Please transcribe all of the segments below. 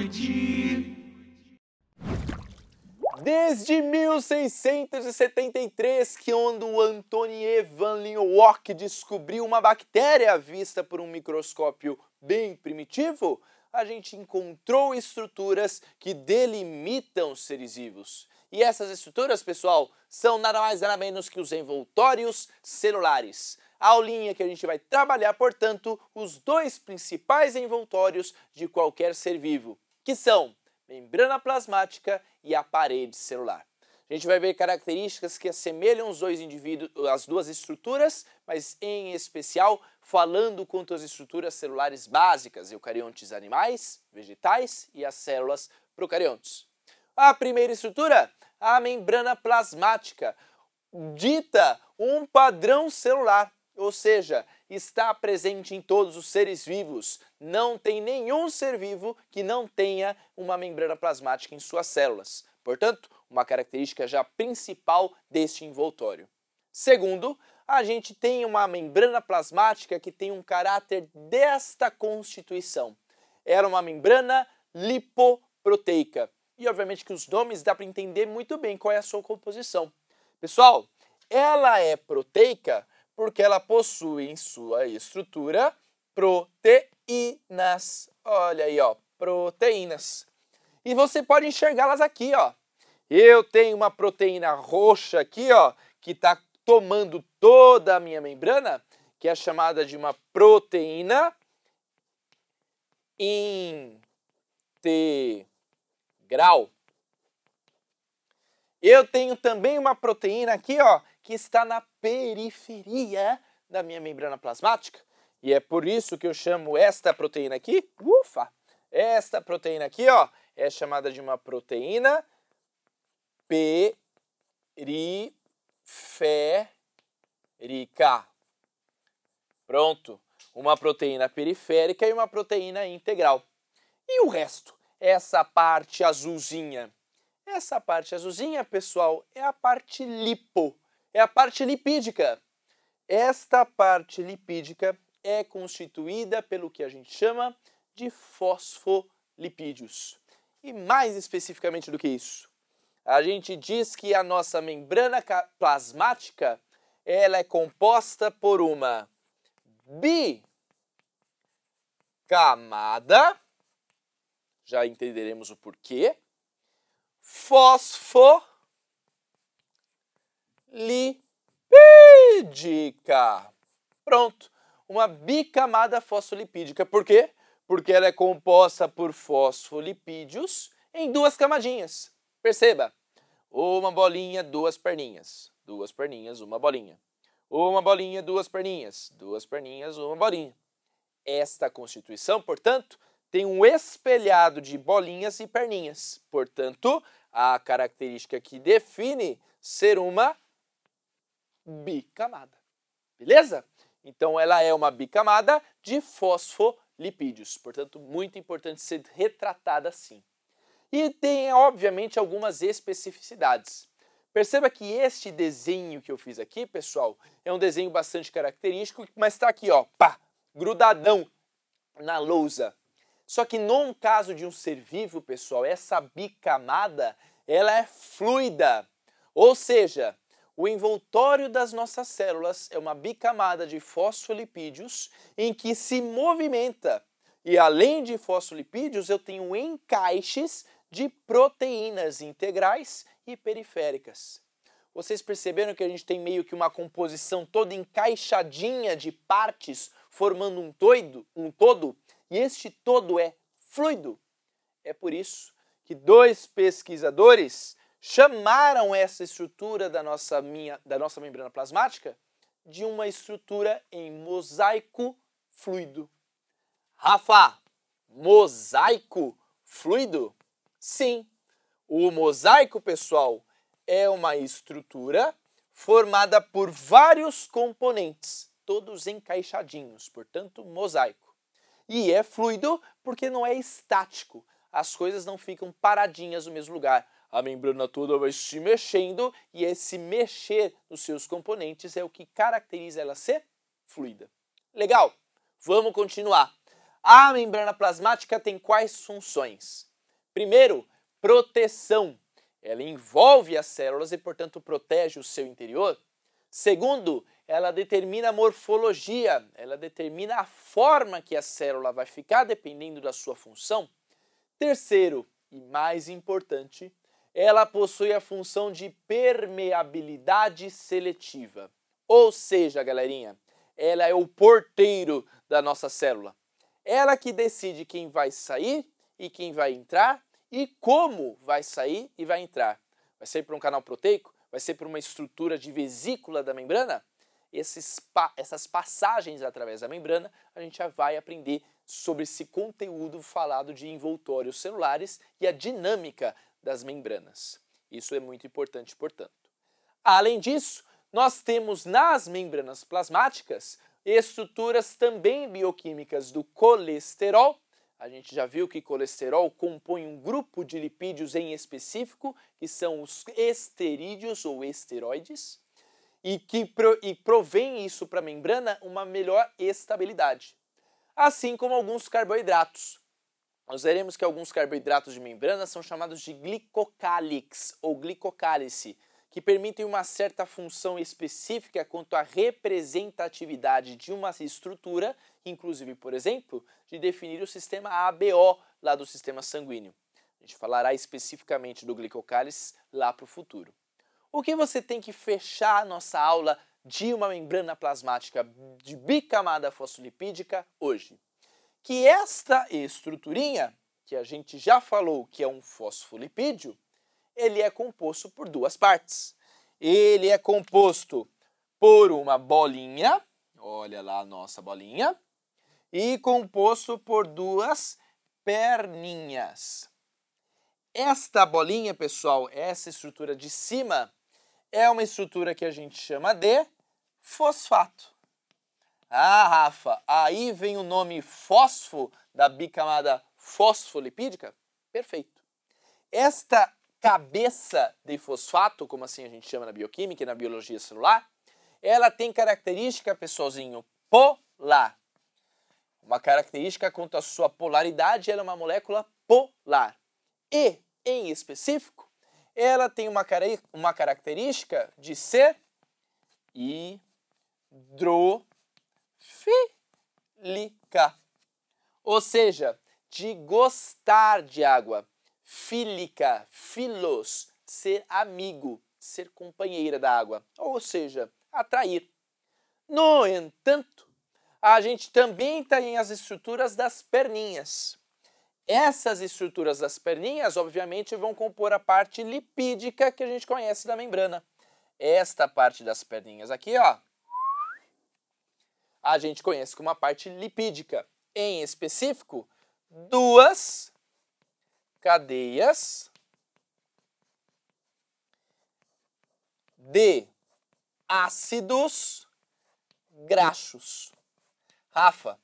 noite. Desde 1673, que o Antoine Van Leeuwenhoek descobriu uma bactéria vista por um microscópio bem primitivo, a gente encontrou estruturas que delimitam os seres vivos. E essas estruturas, pessoal, são nada mais nada menos que os envoltórios celulares. A aulinha que a gente vai trabalhar, portanto, os dois principais envoltórios de qualquer ser vivo, que são membrana plasmática e a parede celular. A gente vai ver características que assemelham os dois indivíduos, as duas estruturas, mas em especial falando quanto às estruturas celulares básicas, eucariontes animais, vegetais e as células procariontes. A primeira estrutura, a membrana plasmática, dita um padrão celular, ou seja, está presente em todos os seres vivos. Não tem nenhum ser vivo que não tenha uma membrana plasmática em suas células. Portanto, uma característica já principal deste envoltório. Segundo, a gente tem uma membrana plasmática que tem um caráter desta constituição. Era uma membrana lipoproteica. E obviamente que os nomes dá para entender muito bem qual é a sua composição. Pessoal, ela é proteica porque ela possui em sua estrutura proteínas. Olha aí, ó, proteínas. E você pode enxergá-las aqui, ó. Eu tenho uma proteína roxa aqui, ó, que está tomando toda a minha membrana, que é chamada de uma proteína integral. Eu tenho também uma proteína aqui, ó, que está na periferia da minha membrana plasmática. E é por isso que eu chamo esta proteína aqui, esta proteína aqui, ó, é chamada de uma proteína periférica. Pronto, uma proteína periférica e uma proteína integral. E o resto? Essa parte azulzinha. Essa parte azulzinha, pessoal, é a parte lipo, é a parte lipídica. Esta parte lipídica é constituída pelo que a gente chama de fosfolipídios. E mais especificamente do que isso, a gente diz que a nossa membrana plasmática ela é composta por uma bicamada, já entenderemos o porquê, fosfolipídica. Pronto, uma bicamada fosfolipídica. Por quê? Porque ela é composta por fosfolipídios em duas camadinhas. Perceba, uma bolinha, duas perninhas, uma bolinha. Uma bolinha, duas perninhas, uma bolinha. Esta constituição, portanto, tem um espelhado de bolinhas e perninhas. Portanto, a característica que define ser uma bicamada. Beleza? Então, ela é uma bicamada de fosfolipídios. Portanto, muito importante ser retratada assim. E tem, obviamente, algumas especificidades. Perceba que este desenho que eu fiz aqui, pessoal, é um desenho bastante característico, mas está aqui, ó, pá, grudadão na lousa. Só que no caso de um ser vivo, pessoal, essa bicamada, ela é fluida. Ou seja, o envoltório das nossas células é uma bicamada de fosfolipídios em que se movimenta. E além de fosfolipídios, eu tenho encaixes de proteínas integrais e periféricas. Vocês perceberam que a gente tem meio que uma composição toda encaixadinha de partes formando um todo? E este todo é fluido. É por isso que dois pesquisadores chamaram essa estrutura da nossa membrana plasmática de uma estrutura em mosaico fluido. Rafa, mosaico fluido? Sim, o mosaico, pessoal, é uma estrutura formada por vários componentes, todos encaixadinhos, portanto, mosaico. E é fluido porque não é estático. As coisas não ficam paradinhas no mesmo lugar. A membrana toda vai se mexendo e esse mexer nos seus componentes é o que caracteriza ela ser fluida. Legal? Vamos continuar. A membrana plasmática tem quais funções? Primeiro, proteção. Ela envolve as células e, portanto, protege o seu interior. Segundo, ela determina a morfologia, ela determina a forma que a célula vai ficar dependendo da sua função. Terceiro, e mais importante, ela possui a função de permeabilidade seletiva. Ou seja, galerinha, ela é o porteiro da nossa célula. Ela que decide quem vai sair e quem vai entrar e como vai sair e vai entrar. Vai ser por um canal proteico? Vai ser por uma estrutura de vesícula da membrana? Essas passagens através da membrana, a gente já vai aprender sobre esse conteúdo falado de envoltórios celulares e a dinâmica das membranas. Isso é muito importante, portanto. Além disso, nós temos nas membranas plasmáticas estruturas também bioquímicas do colesterol. A gente já viu que colesterol compõe um grupo de lipídios em específico, que são os esterídeos ou esteroides, e provém isso para a membrana uma melhor estabilidade. Assim como alguns carboidratos. Nós veremos que alguns carboidratos de membrana são chamados de glicocálix ou glicocálice, que permitem uma certa função específica quanto à representatividade de uma estrutura, inclusive, por exemplo, de definir o sistema ABO lá do sistema sanguíneo. A gente falará especificamente do glicocálice lá para o futuro. O que você tem que fechar a nossa aula de uma membrana plasmática de bicamada fosfolipídica hoje? Que esta estruturinha, que a gente já falou que é um fosfolipídio, ele é composto por duas partes. Ele é composto por uma bolinha, olha lá a nossa bolinha, e composto por duas perninhas. Esta bolinha, pessoal, essa estrutura de cima, é uma estrutura que a gente chama de fosfato. Ah, Rafa, aí vem o nome fosfo da bicamada fosfolipídica? Perfeito. Esta cabeça de fosfato, como assim a gente chama na bioquímica e na biologia celular, ela tem característica, pessoalzinho, polar. Uma característica quanto à sua polaridade, ela é uma molécula polar. E, em específico, ela tem uma característica de ser hidrofílica. Ou seja, de gostar de água. Fílica, filos, ser amigo, ser companheira da água. Ou seja, atrair. No entanto, a gente também tem as estruturas das perninhas. Essas estruturas das perninhas, obviamente, vão compor a parte lipídica que a gente conhece da membrana. Esta parte das perninhas aqui, ó, a gente conhece como a parte lipídica. Em específico, duas cadeias de ácidos graxos. Rafa,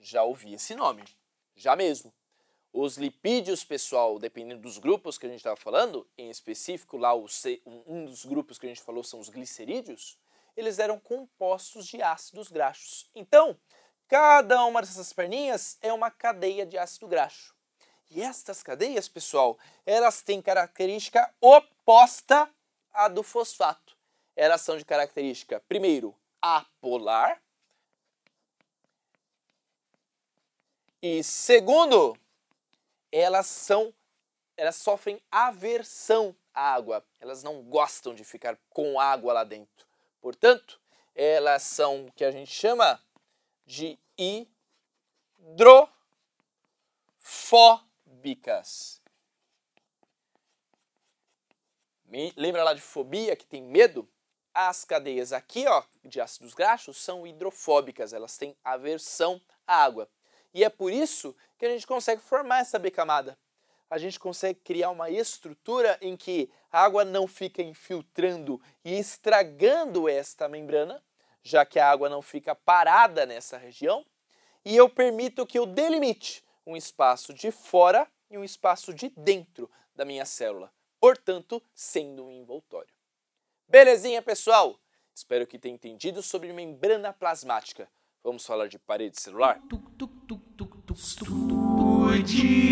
já ouvi esse nome, já mesmo. Os lipídios, pessoal, dependendo dos grupos que a gente estava falando, em específico lá um dos grupos que a gente falou são os glicerídeos, eles eram compostos de ácidos graxos. Então, cada uma dessas perninhas é uma cadeia de ácido graxo. E estas cadeias, pessoal, elas têm característica oposta à do fosfato. Elas são de característica, primeiro, apolar. E segundo, elas sofrem aversão à água. Elas não gostam de ficar com água lá dentro. Portanto, elas são o que a gente chama de hidrofóbicas. Lembra lá de fobia, que tem medo? As cadeias aqui, ó, de ácidos graxos são hidrofóbicas. Elas têm aversão à água. E é por isso que a gente consegue formar essa bicamada. A gente consegue criar uma estrutura em que a água não fica infiltrando e estragando esta membrana, já que a água não fica parada nessa região, e eu permito que eu delimite um espaço de fora e um espaço de dentro da minha célula, portanto, sendo um envoltório. Belezinha, pessoal? Espero que tenha entendido sobre membrana plasmática. Vamos falar de parede celular? Estude